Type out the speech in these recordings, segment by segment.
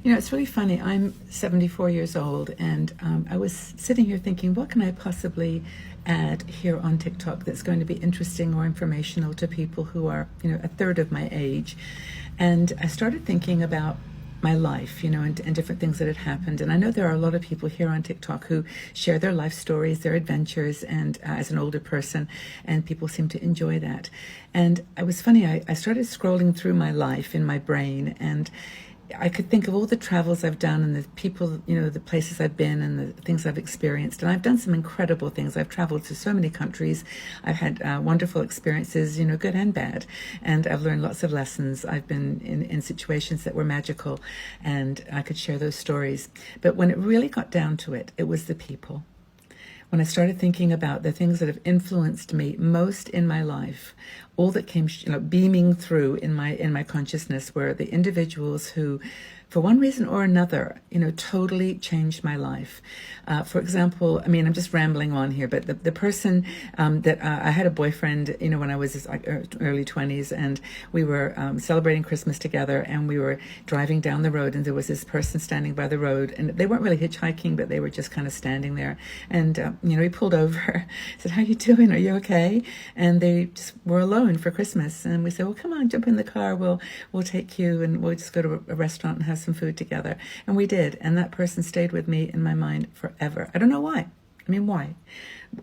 You know, it's really funny. I'm 74 years old, and I was sitting here thinking, what can I possibly add here on TikTok that's going to be interesting or informational to people who are, a third of my age? And I started thinking about my life, and different things that had happened. And I know there are a lot of people here on TikTok who share their life stories, their adventures, and as an older person, and people seem to enjoy that. And it was funny, I started scrolling through my life in my brain, and I could think of all the travels I've done and the people, the places I've been and the things I've experienced. And I've done some incredible things. I've traveled to so many countries. I've had wonderful experiences, good and bad. And I've learned lots of lessons. I've been in situations that were magical, and I could share those stories. But when it really got down to it, it was the people. When I started thinking about the things that have influenced me most in my life, all that came, beaming through in my consciousness were the individuals who, for one reason or another, totally changed my life. For example, I'm just rambling on here, but the person that I had a boyfriend, when I was early 20s, and we were celebrating Christmas together, and we were driving down the road, and there was this person standing by the road, and they weren't really hitchhiking, but they were just kind of standing there. And he pulled over, said, "How you doing? Are you okay?" And they just were alone for Christmas, and we said, "Well, come on, jump in the car. We'll take you, and we'll just go to a restaurant and have some food together." And we did, and that person stayed with me in my mind forever. I don't know why. Why?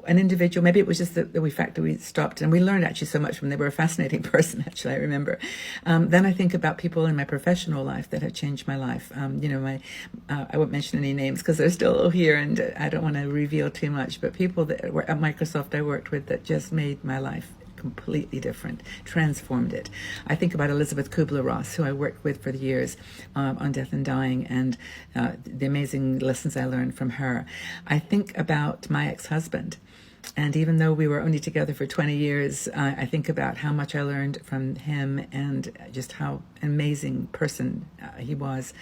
An individual, maybe it was just the fact that we stopped, and we learned actually so much from them. They were a fascinating person, actually, I remember. Then I think about people in my professional life that have changed my life. I won't mention any names because they're still here, and I don't want to reveal too much, but people that were at Microsoft I worked with that just made my life completely different, transformed it. I think about Elizabeth Kubler-Ross, who I worked with for years on Death and Dying, and the amazing lessons I learned from her. I think about my ex-husband, and even though we were only together for 20 years, I think about how much I learned from him and just how amazing person he was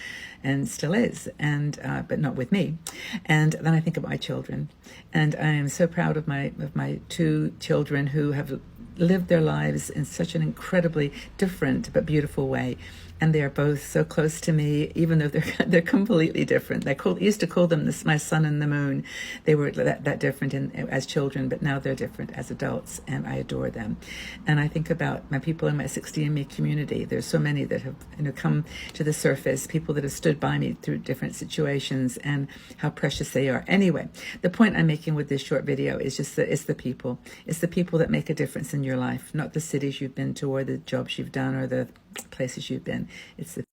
and still is, and but not with me. And then I think of my children, and I am so proud of my two children who have lived their lives in such an incredibly different but beautiful way. And they are both so close to me, even though they're completely different. I used to call them my sun and the moon. They were that different as children, but now they're different as adults, and I adore them. And I think about my people in my 60andMe community. There's so many that have come to the surface, people that have stood by me through different situations, and how precious they are. Anyway, the point I'm making with this short video is just that it's the people. It's the people that make a difference in your life, not the cities you've been to or the jobs you've done or the places you've been. It's the